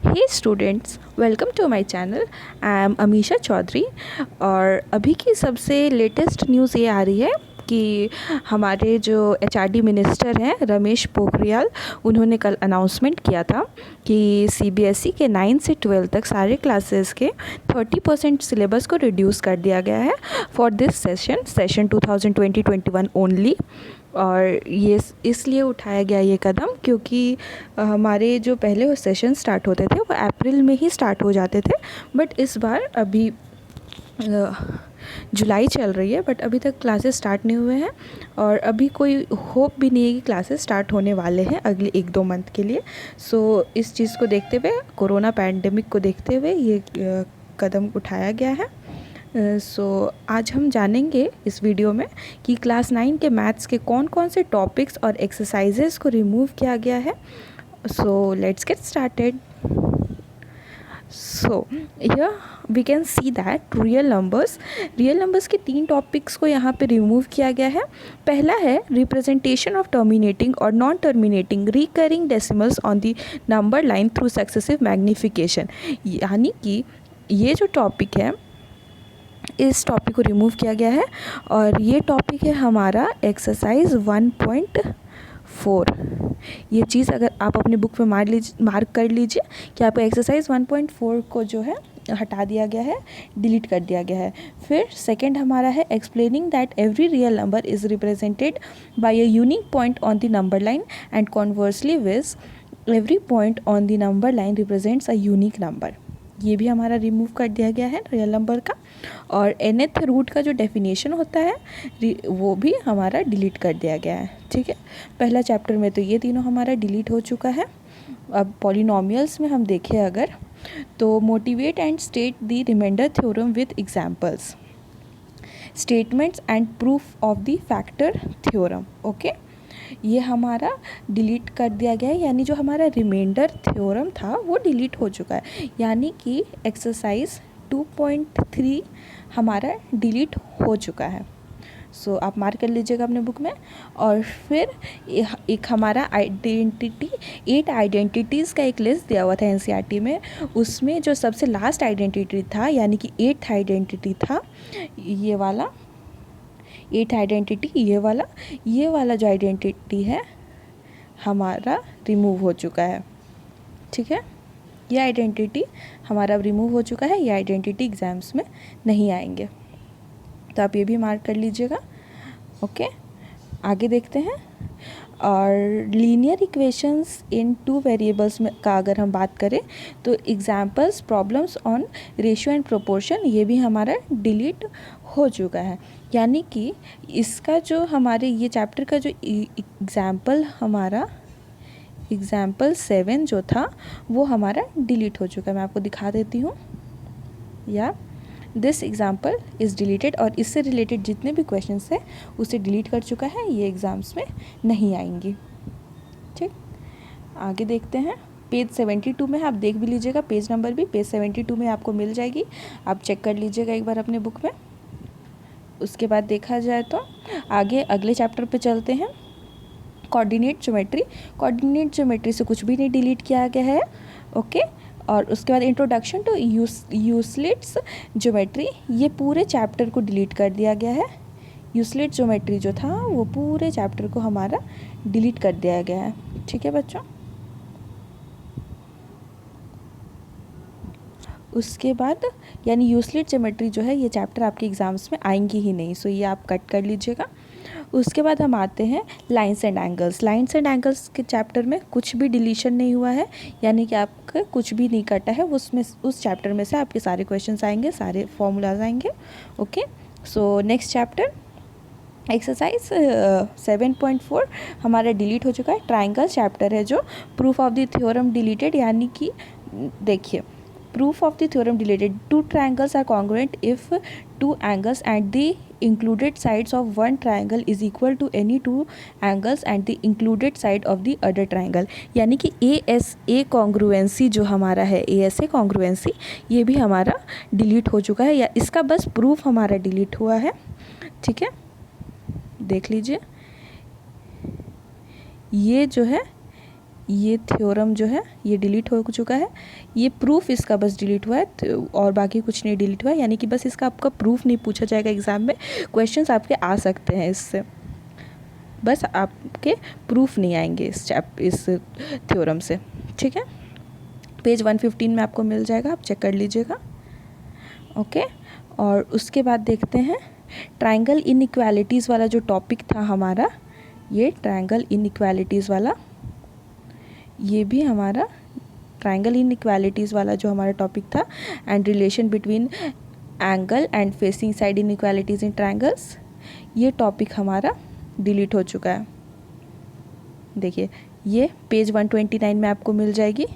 Hey students, welcome to my channel. I am Amisha Chaudhary. और अभी की सबसे लेटेस्ट न्यूज़ ये आ रही है कि हमारे जो एचआरडी मिनिस्टर हैं रमेश पोखरियाल, उन्होंने कल अनाउंसमेंट किया था कि सीबीएसई के 9 से 12 तक सारे क्लासेस के 30% सिलेबस को रिड्यूस कर दिया गया है फॉर दिस सेशन 2020-21 ओनली। और ये इसलिए उठाया गया ये कदम क्योंकि हमारे जो पहले वो सेशन स्टार्ट होते थे वो अप्रैल में ही स्टार्ट हो जाते थे, बट इस बार अभी जुलाई चल रही है बट अभी तक क्लासेस स्टार्ट नहीं हुए हैं और अभी कोई होप भी नहीं है कि क्लासेस स्टार्ट होने वाले हैं अगले 1-2 मंथ के लिए। सो इस चीज़ को देखते हुए, कोरोना पैंडेमिक को देखते हुए ये कदम उठाया गया है। सो आज हम जानेंगे इस वीडियो में कि क्लास 9 के मैथ्स के कौन कौन से टॉपिक्स और एक्सरसाइजेस को रिमूव किया गया है। So let's get started. So here we can see that real numbers के 3 टॉपिक्स को यहाँ पे रिमूव किया गया है। पहला है रिप्रेजेंटेशन ऑफ टर्मिनेटिंग और non terminating recurring decimals on the number line through successive magnification, यानी कि ये जो टॉपिक है इस टॉपिक को रिमूव किया गया है और ये टॉपिक है हमारा एक्सरसाइज 1.4। ये चीज़ अगर आप अपने बुक में मार्क कर लीजिए कि आपको एक्सरसाइज 1.4 को जो है हटा दिया गया है, डिलीट कर दिया गया है। फिर सेकंड हमारा है explaining that every real number is represented by a unique point on the number line and conversely with every point on the number line represents a unique number. ये भी हमारा रिमूव कर दिया गया है रियल नंबर का। और nth root का जो डेफिनेशन होता है वो भी हमारा डिलीट कर दिया गया है। ठीक है, पहला चैप्टर में तो ये तीनों हमारा डिलीट हो चुका है। अब पॉलिनोमियल्स में हम देखें अगर तो motivate and state the remainder theorem with examples, statements and proof of the factor theorem. Okay, ये हमारा डिलीट कर दिया गया है, यानी जो हमारा रिमाइंडर थ्योरम था वो डिलीट हो चुका है, यानी कि एक्सरसाइज 2.3 हमारा डिलीट हो चुका है। सो आप मार्क कर लीजिएगा अपने बुक में। और फिर एक हमारा आइडेंटिटी 8 आइडेंटिटीज़ का एक लिस्ट दिया हुआ था एनसीईआरटी में, उसमें जो सबसे लास्ट आइडेंटिटी था यानी कि 8th आइडेंटिटी था ये वाला 8th आइडेंटिटी, ये वाला जो आइडेंटिटी है हमारा रिमूव हो चुका है। ठीक है, ये आइडेंटिटी हमारा रिमूव हो चुका है, ये आइडेंटिटी एग्ज़ाम्स में नहीं आएंगे, तो आप ये भी मार्क कर लीजिएगा। ओके, आगे देखते हैं। और लीनियर इक्वेशंस इन 2 वेरिएबल्स में का अगर हम बात करें तो examples problems on ratio and proportion, ये भी हमारा डिलीट हो चुका है, यानी कि इसका जो हमारे ये चैप्टर का जो एग्जाम्पल 7 जो था वो हमारा डिलीट हो चुका है। मैं आपको दिखा देती हूँ, या दिस एग्जाम्पल इज़ डिलीटेड, और इससे रिलेटेड जितने भी क्वेश्चंस हैं उसे डिलीट कर चुका है, ये एग्ज़ाम्स में नहीं आएंगी। ठीक, आगे देखते हैं। पेज 72 में आप देख भी लीजिएगा, पेज नंबर भी पेज 72 में आपको मिल जाएगी, आप चेक कर लीजिएगा एक बार अपने बुक में। उसके बाद देखा जाए तो आगे अगले चैप्टर पे चलते हैं, कोऑर्डिनेट ज्योमेट्री से कुछ भी नहीं डिलीट किया गया है। ओके, और उसके बाद इंट्रोडक्शन टू यूक्लिड्स ज्योमेट्री, ये पूरे चैप्टर को डिलीट कर दिया गया है। यूक्लिड्स ज्योमेट्री जो था वो पूरे चैप्टर को हमारा डिलीट कर दिया गया है। ठीक है बच्चों, उसके बाद यानी यूक्लिड्स ज्योमेट्री जो है ये चैप्टर आपके एग्ज़ाम्स में आएंगी ही नहीं, सो ये आप कट कर लीजिएगा। उसके बाद हम आते हैं लाइन्स एंड एंगल्स के चैप्टर में कुछ भी डिलीशन नहीं हुआ है, यानी कि आपका कुछ भी नहीं कटा है, उस चैप्टर में से आपके सारे क्वेश्चंस आएंगे, सारे फॉर्मूलाज आएंगे। Okay, so next chapter exercise 7.4 हमारा डिलीट हो चुका है। ट्राइंगल चैप्टर है जो proof of the theorem deleted, यानी कि देखिए proof of the theorem deleted, 2 triangles are congruent if 2 angles and the included sides of one triangle is equal to any 2 angles and the included side of the other triangle, यानी कि ASA congruency जो हमारा है, ASA congruency ये भी हमारा delete हो चुका है, या इसका बस प्रूफ हमारा डिलीट हुआ है। ठीक है, देख लीजिए, ये जो है ये थ्योरम जो है ये डिलीट हो चुका है, ये प्रूफ इसका बस डिलीट हुआ है और बाकी कुछ नहीं डिलीट हुआ है, यानी कि बस इसका आपका प्रूफ नहीं पूछा जाएगा एग्ज़ाम में, क्वेश्चंस आपके आ सकते हैं इससे, बस आपके प्रूफ नहीं आएंगे इस थ्योरम से, ठीक है। पेज 115 में आपको मिल जाएगा, आप चेक कर लीजिएगा, ओके। और उसके बाद देखते हैं ट्रायंगल इनइक्वालिटीज़ वाला जो टॉपिक था हमारा, ये ट्रायंगल इनइक्वालिटीज़ वाला, ये भी हमारा ट्रायंगल इनइक्वालिटीज़ वाला जो हमारा टॉपिक था, and relation between angle and facing side inequalities in triangles, ये टॉपिक हमारा डिलीट हो चुका है। देखिए ये पेज 129 में आपको मिल जाएगी,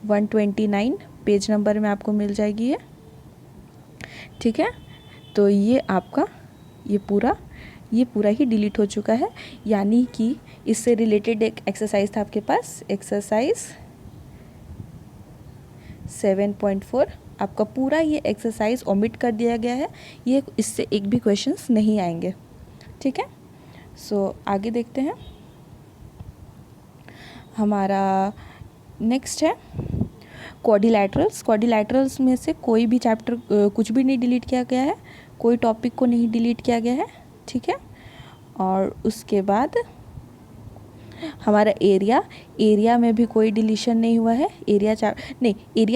129 पेज नंबर में आपको मिल जाएगी ये, ठीक है। तो ये आपका ये पूरा ही डिलीट हो चुका है, यानी कि इससे रिलेटेड एक एक्सरसाइज था आपके पास, एक्सरसाइज 7.4, आपका पूरा ये एक्सरसाइज ओमिट कर दिया गया है, ये इससे एक भी क्वेश्चंस नहीं आएंगे, ठीक है। सो आगे देखते हैं, हमारा नेक्स्ट है क्वाड्रिलैटरल्स। क्वाड्रिलैटरल्स में से कोई भी चैप्टर कुछ भी नहीं डिलीट किया गया है, कोई टॉपिक को नहीं डिलीट किया गया है, ठीक है। और उसके बाद हमारा एरिया में भी कोई डिलीशन नहीं हुआ है, एरिया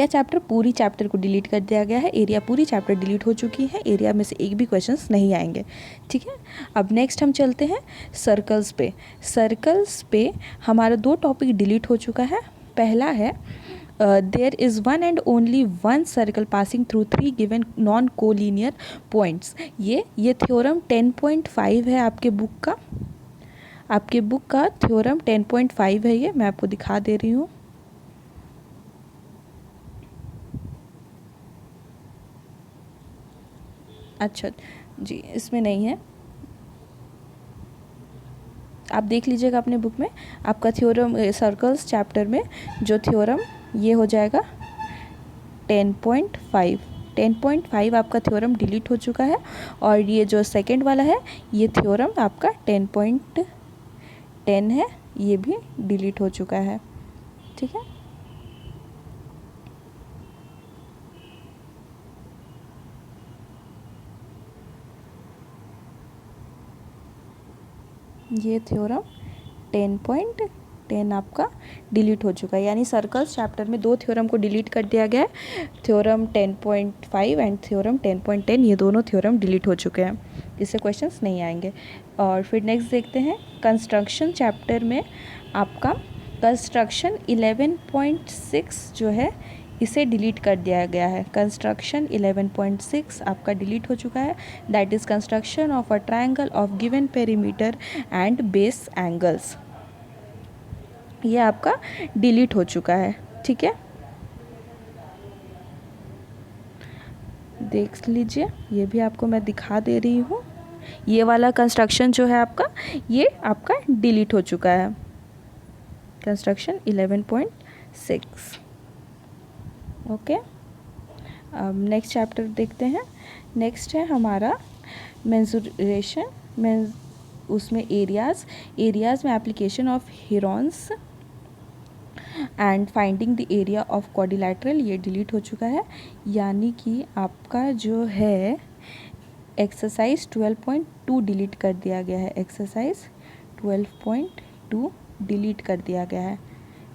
चैप्टर पूरी चैप्टर को डिलीट कर दिया गया है, एरिया पूरी चैप्टर डिलीट हो चुकी है, एरिया में से एक भी क्वेश्चंस नहीं आएंगे, ठीक है। अब नेक्स्ट हम चलते हैं सर्कल्स पे। सर्कल्स पे हमारा 2 टॉपिक डिलीट हो चुका है। पहला है there is one and only one circle passing through 3 given non collinear points. ये थ्योरम 10.5 है आपके बुक का थ्योरम 10.5 है, ये मैं आपको दिखा दे रही हूँ। अच्छा जी, इसमें नहीं है, आप देख लीजिएगा अपने बुक में, आपका थ्योरम सर्कल्स चैप्टर में जो थ्योरम ये हो जाएगा 10.5 आपका थ्योरम डिलीट हो चुका है, और ये जो सेकंड वाला है ये थ्योरम आपका 10.10 है, ये भी डिलीट हो चुका है, ठीक है। ये थ्योरम 10.10 आपका डिलीट हो चुका है, यानी सर्कल्स चैप्टर में 2 थ्योरम को डिलीट कर दिया गया है, थ्योरम 10.5 एंड थ्योरम 10.10, ये दोनों थ्योरम डिलीट हो चुके हैं, इससे क्वेश्चंस नहीं आएंगे। और फिर नेक्स्ट देखते हैं कंस्ट्रक्शन चैप्टर में आपका कंस्ट्रक्शन 11.6 जो है इसे डिलीट कर दिया गया है। कंस्ट्रक्शन 11.6 आपका डिलीट हो चुका है, that is construction of a triangle of given perimeter and base angles, ये आपका डिलीट हो चुका है, ठीक है। देख लीजिए, ये भी आपको मैं दिखा दे रही हूँ, ये वाला कंस्ट्रक्शन जो है आपका ये आपका डिलीट हो चुका है, कंस्ट्रक्शन 11.6, ओके। अब नेक्स्ट चैप्टर देखते हैं, नेक्स्ट है हमारा मेंसुरेशन, उसमें एरियाज़ में application of Heron's and finding the area of quadrilateral, ये डिलीट हो चुका है, यानी कि आपका जो है एक्सरसाइज 12.2 डिलीट कर दिया गया है, एक्सरसाइज 12.2 डिलीट कर दिया गया है,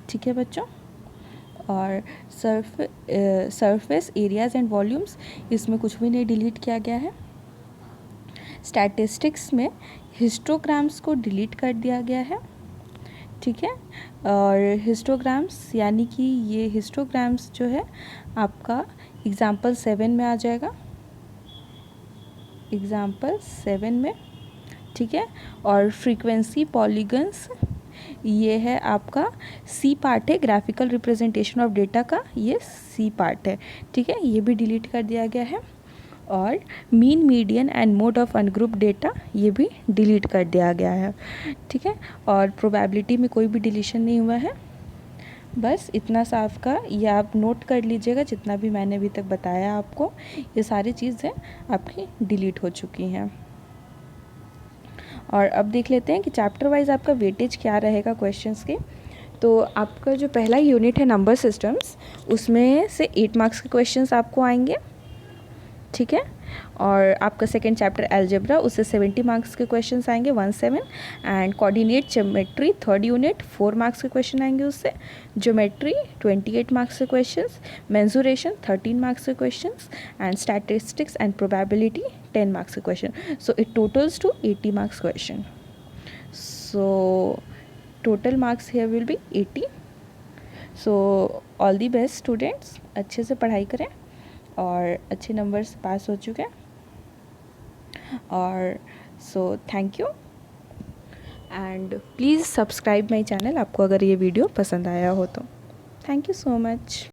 ठीक है बच्चों। और सरफेस एरियाज़ एंड वॉल्यूम्स, इसमें कुछ भी नहीं डिलीट किया गया है। स्टैटिस्टिक्स में हिस्टोग्राम्स को डिलीट कर दिया गया है, ठीक है। और हिस्टोग्राम्स यानी कि ये हिस्टोग्राम्स जो है आपका एग्जाम्पल 7 में आ जाएगा, एग्जाम्पल 7 में, ठीक है। और फ्रीक्वेंसी पॉलीगन्स, ये है आपका सी पार्ट है, ग्राफिकल रिप्रेजेंटेशन ऑफ डेटा का ये सी पार्ट है, ठीक है, ये भी डिलीट कर दिया गया है। और mean median and mode of ungroup data, ये भी डिलीट कर दिया गया है, ठीक है। और प्रोबेबिलिटी में कोई भी डिलीशन नहीं हुआ है, बस इतना सा आपका ये आप नोट कर लीजिएगा, जितना भी मैंने अभी तक बताया आपको, ये सारी चीज़ें आपकी डिलीट हो चुकी हैं। और अब देख लेते हैं कि चैप्टर वाइज आपका वेटेज क्या रहेगा क्वेश्चंस के। तो आपका जो पहला यूनिट है नंबर सिस्टम्स, उसमें से 8 मार्क्स के क्वेश्चंस आपको आएंगे, ठीक है। और आपका सेकंड चैप्टर अलजेब्रा, उससे 70 मार्क्स के क्वेश्चंस आएंगे 17। And coordinate geometry third unit 4 marks के क्वेश्चन आएंगे उससे। ज्योमेट्री 28 मार्क्स के क्वेश्चंस। मेंसुरेशन 13 मार्क्स के questions. And statistics and probability 10 marks के question. So it totals to 80 marks question. So total marks here will be 80। So all the best students, अच्छे से पढ़ाई करें और अच्छे नंबर से पास हो चुके हैं। और so thank you and please subscribe my channel, आपको अगर ये वीडियो पसंद आया हो तो। Thank you so much.